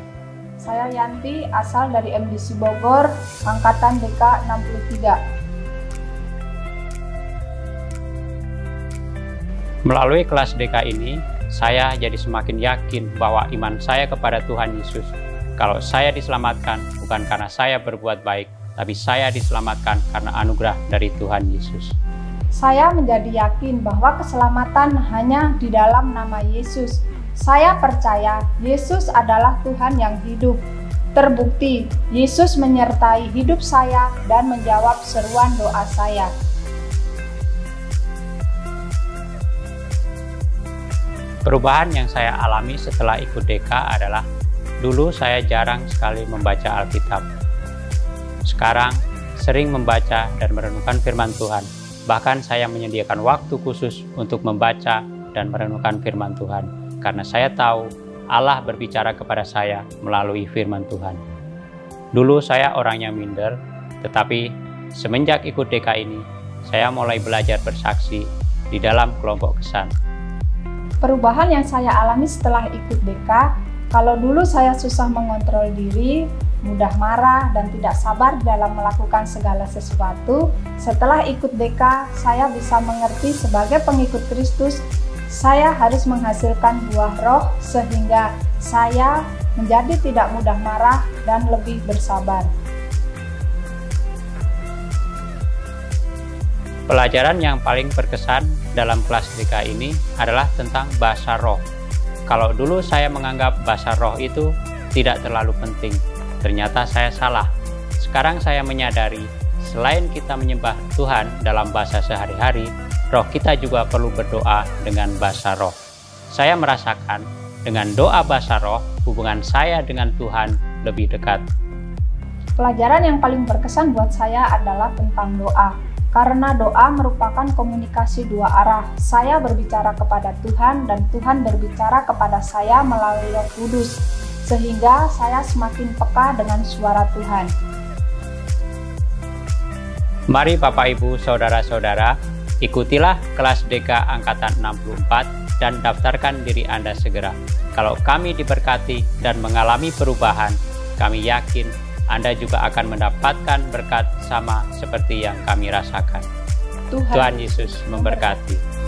Saya Yanti, asal dari MDC Bogor, Angkatan DK 63. Melalui kelas DK ini, saya jadi semakin yakin bahwa iman saya kepada Tuhan Yesus. Kalau saya diselamatkan bukan karena saya berbuat baik, tapi saya diselamatkan karena anugerah dari Tuhan Yesus. Saya menjadi yakin bahwa keselamatan hanya di dalam nama Yesus. Saya percaya Yesus adalah Tuhan yang hidup. Terbukti, Yesus menyertai hidup saya dan menjawab seruan doa saya. Perubahan yang saya alami setelah ikut DK adalah dulu saya jarang sekali membaca Alkitab. Sekarang sering membaca dan merenungkan firman Tuhan. Bahkan saya menyediakan waktu khusus untuk membaca dan merenungkan firman Tuhan. Karena saya tahu Allah berbicara kepada saya melalui firman Tuhan. Dulu saya orangnya minder, tetapi semenjak ikut DK ini, saya mulai belajar bersaksi di dalam kelompok kesan. Perubahan yang saya alami setelah ikut DK, kalau dulu saya susah mengontrol diri, mudah marah dan tidak sabar dalam melakukan segala sesuatu, setelah ikut DK, saya bisa mengerti sebagai pengikut Kristus, Saya harus menghasilkan buah roh sehingga saya menjadi tidak mudah marah dan lebih bersabar. Pelajaran yang paling berkesan dalam kelas DK ini adalah tentang bahasa roh. Kalau dulu saya menganggap bahasa roh itu tidak terlalu penting, ternyata saya salah. Sekarang saya menyadari, selain kita menyembah Tuhan dalam bahasa sehari-hari, roh kita juga perlu berdoa dengan bahasa roh. Saya merasakan dengan doa bahasa roh, hubungan saya dengan Tuhan lebih dekat. Pelajaran yang paling berkesan buat saya adalah tentang doa. Karena doa merupakan komunikasi dua arah. Saya berbicara kepada Tuhan dan Tuhan berbicara kepada saya melalui Roh Kudus, sehingga saya semakin peka dengan suara Tuhan. Mari Bapak Ibu Saudara-saudara, ikutilah kelas DK Angkatan 64 dan daftarkan diri Anda segera. Kalau kami diberkati dan mengalami perubahan, kami yakin Anda juga akan mendapatkan berkat sama seperti yang kami rasakan. Tuhan Yesus memberkati.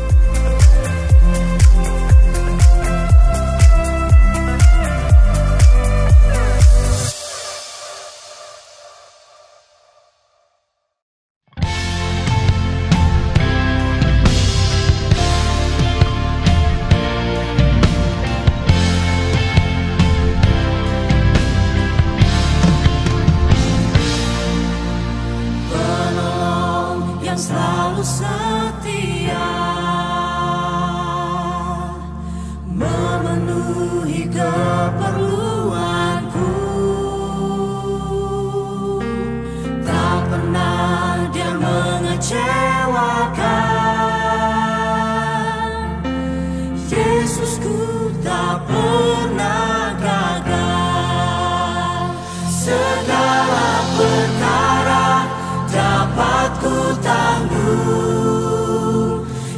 Selalu setia memenuhi keperluanku, tak pernah dia mengecewakan. Yesusku tak pernah gagal. Segala perkara dapat ku tanggung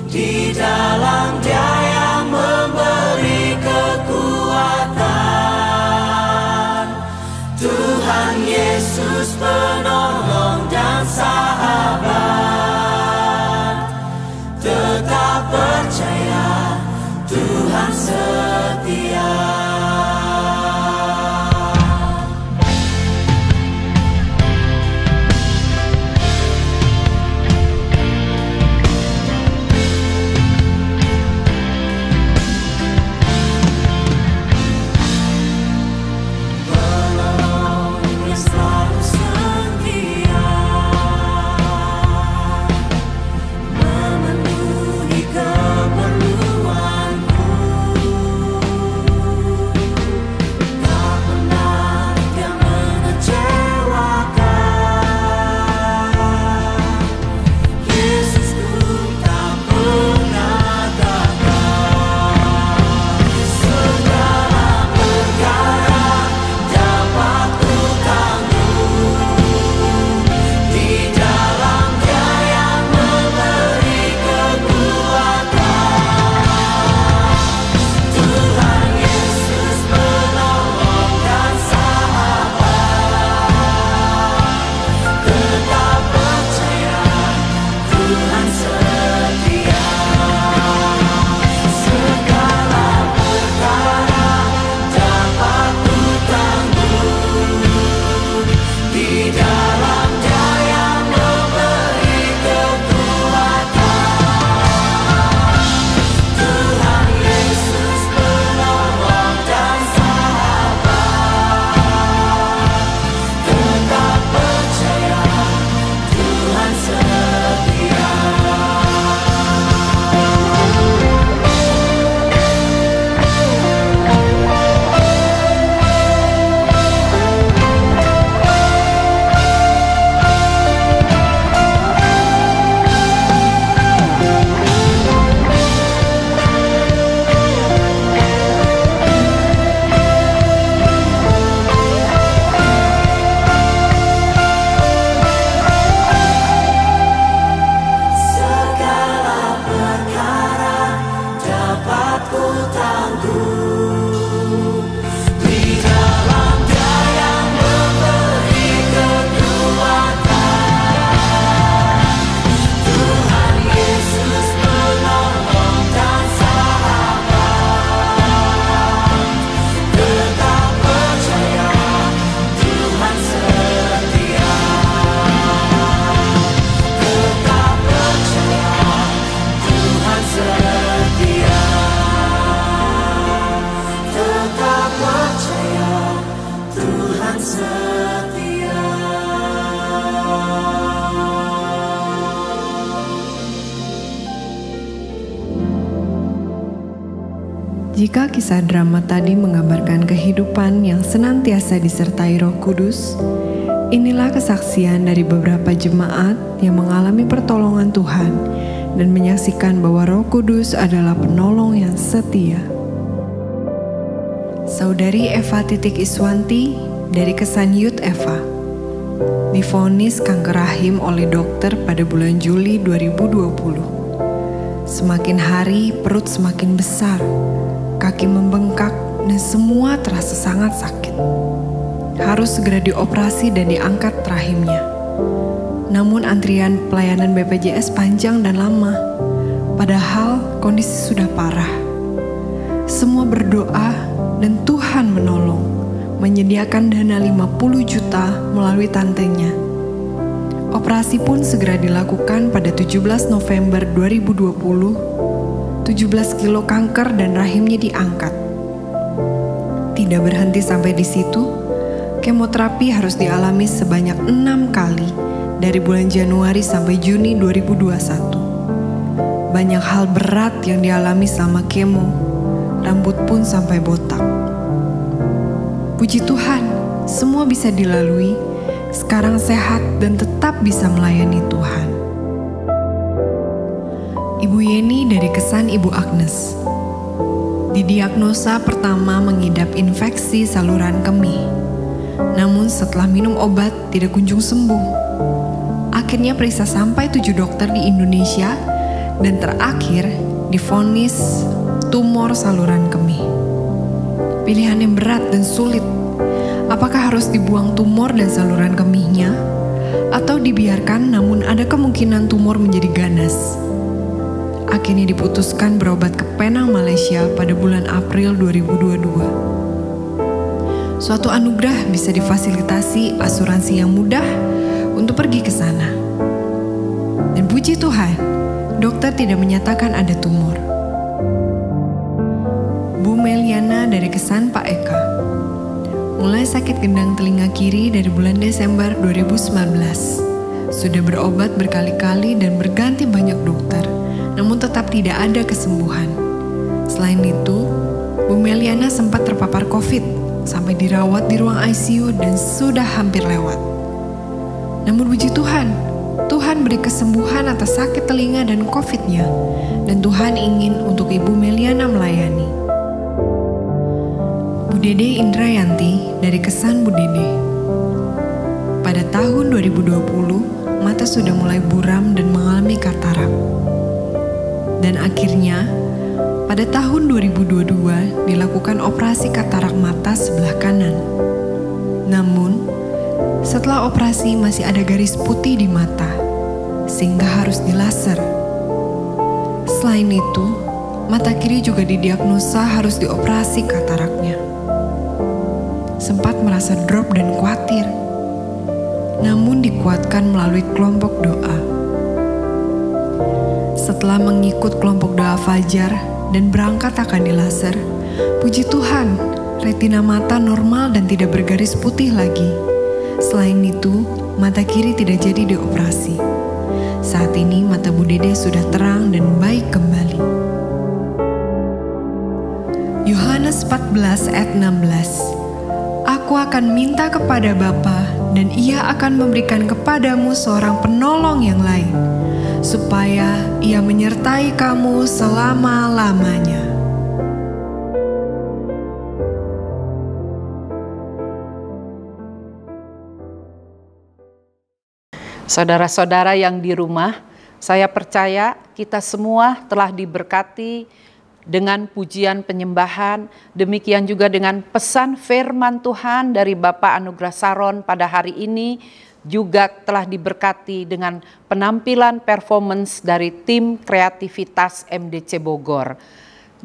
di dalam Dia yang memberi kekuatan. Tuhan Yesus penolong dan sahabat, tetap percaya Tuhan setia. Jika kisah drama tadi menggambarkan kehidupan yang senantiasa disertai Roh Kudus, inilah kesaksian dari beberapa jemaat yang mengalami pertolongan Tuhan dan menyaksikan bahwa Roh Kudus adalah penolong yang setia. Saudari Eva Iswanti dari Kesan Youth Eva divonis kanker rahim oleh dokter pada bulan Juli 2020. Semakin hari perut semakin besar, kaki membengkak dan semua terasa sangat sakit. Harus segera dioperasi dan diangkat rahimnya. Namun antrian pelayanan BPJS panjang dan lama, padahal kondisi sudah parah. Semua berdoa dan Tuhan menolong, menyediakan dana 50 juta melalui tantenya. Operasi pun segera dilakukan pada 17 November 2020. 17 kilo kanker dan rahimnya diangkat. Tidak berhenti sampai di situ, kemoterapi harus dialami sebanyak 6 kali dari bulan Januari sampai Juni 2021. Banyak hal berat yang dialami selama kemo, rambut pun sampai botak. Puji Tuhan, semua bisa dilalui. Sekarang sehat dan tetap bisa melayani Tuhan. Ibu Yeni dari Kesan Ibu Agnes. Didiagnosa pertama mengidap infeksi saluran kemih. Namun setelah minum obat tidak kunjung sembuh. Akhirnya periksa sampai 7 dokter di Indonesia dan terakhir divonis tumor saluran kemih. Pilihan yang berat dan sulit. Apakah harus dibuang tumor dan saluran kemihnya, atau dibiarkan namun ada kemungkinan tumor menjadi ganas? Akhirnya diputuskan berobat ke Penang, Malaysia pada bulan April 2022. Suatu anugerah bisa difasilitasi asuransi yang mudah untuk pergi ke sana. Dan puji Tuhan, dokter tidak menyatakan ada tumor. Bu Meliana dari Kesan Pak Eka. Mulai sakit gendang telinga kiri dari bulan Desember 2019. Sudah berobat berkali-kali dan berganti banyak dokter, namun tetap tidak ada kesembuhan. Selain itu, Bu Meliana sempat terpapar COVID sampai dirawat di ruang ICU dan sudah hampir lewat. Namun puji Tuhan, Tuhan beri kesembuhan atas sakit telinga dan COVID-nya, dan Tuhan ingin untuk Ibu Meliana melayani. Bu Dede Indrayanti dari Kesan Bu Dede. Pada tahun 2020, mata sudah mulai buram dan mengalami katarak. Dan akhirnya, pada tahun 2022 dilakukan operasi katarak mata sebelah kanan. Namun, setelah operasi masih ada garis putih di mata, sehingga harus dilaser. Selain itu, mata kiri juga didiagnosa harus dioperasi kataraknya. Sempat merasa drop dan khawatir, namun dikuatkan melalui kelompok doa. Setelah mengikut kelompok doa fajar dan berangkat akan dilaser, puji Tuhan, retina mata normal dan tidak bergaris putih lagi. Selain itu, mata kiri tidak jadi dioperasi. Saat ini mata Bu Dede sudah terang dan baik kembali. Yohanes 14 ayat 16. Aku akan minta kepada Bapa dan Ia akan memberikan kepadamu seorang penolong yang lain, supaya Ia menyertai kamu selama-lamanya. Saudara-saudara yang di rumah, saya percaya kita semua telah diberkati dengan pujian penyembahan, demikian juga dengan pesan firman Tuhan dari Bapak Anugrah Saron pada hari ini, juga telah diberkati dengan penampilan performance dari tim kreativitas MDC Bogor.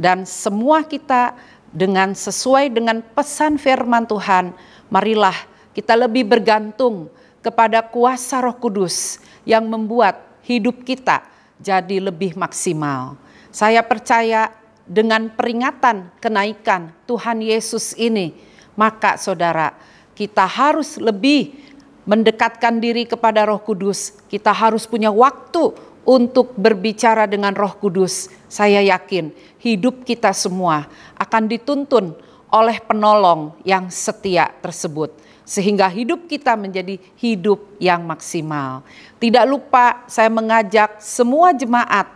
Dan semua kita dengan sesuai dengan pesan firman Tuhan, marilah kita lebih bergantung kepada kuasa Roh Kudus yang membuat hidup kita jadi lebih maksimal. Saya percaya dengan peringatan kenaikan Tuhan Yesus ini, maka saudara, kita harus lebih mendekatkan diri kepada Roh Kudus. Kita harus punya waktu untuk berbicara dengan Roh Kudus, saya yakin hidup kita semua akan dituntun oleh penolong yang setia tersebut, sehingga hidup kita menjadi hidup yang maksimal. Tidak lupa saya mengajak semua jemaat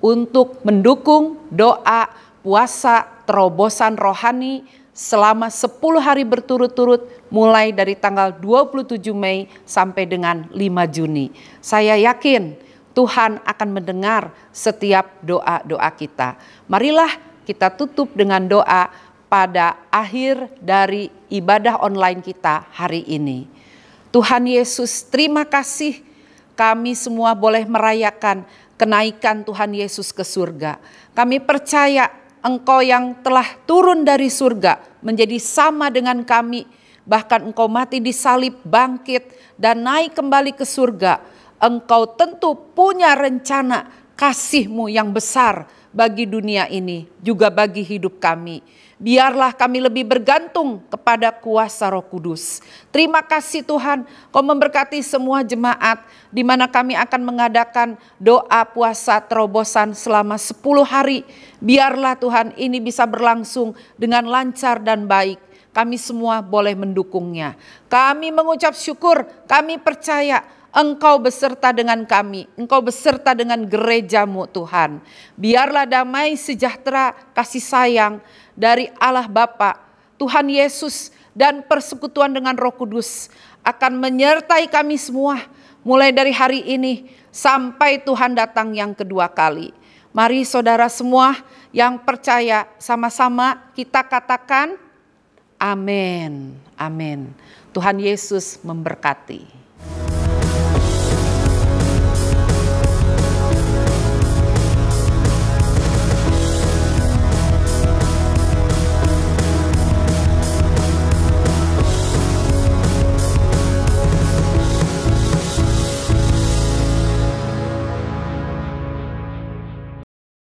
untuk mendukung doa puasa terobosan rohani selama 10 hari berturut-turut mulai dari tanggal 27 Mei sampai dengan 5 Juni. Saya yakin Tuhan akan mendengar setiap doa-doa kita. Marilah kita tutup dengan doa pada akhir dari ibadah online kita hari ini. Tuhan Yesus, terima kasih kami semua boleh merayakan kenaikan Tuhan Yesus ke surga. Kami percaya Engkau yang telah turun dari surga menjadi sama dengan kami. Bahkan Engkau mati di salib, bangkit dan naik kembali ke surga. Engkau tentu punya rencana kasih-Mu yang besar bagi dunia ini, juga bagi hidup kami. Biarlah kami lebih bergantung kepada kuasa Roh Kudus. Terima kasih Tuhan, Kau memberkati semua jemaat di mana kami akan mengadakan doa puasa terobosan selama 10 hari. Biarlah Tuhan ini bisa berlangsung dengan lancar dan baik. Kami semua boleh mendukungnya. Kami mengucap syukur, kami percaya Engkau beserta dengan kami, Engkau beserta dengan gereja-Mu Tuhan. Biarlah damai sejahtera kasih sayang dari Allah Bapa, Tuhan Yesus dan persekutuan dengan Roh Kudus akan menyertai kami semua mulai dari hari ini sampai Tuhan datang yang kedua kali. Mari saudara semua yang percaya sama-sama kita katakan amin. Amin. Tuhan Yesus memberkati.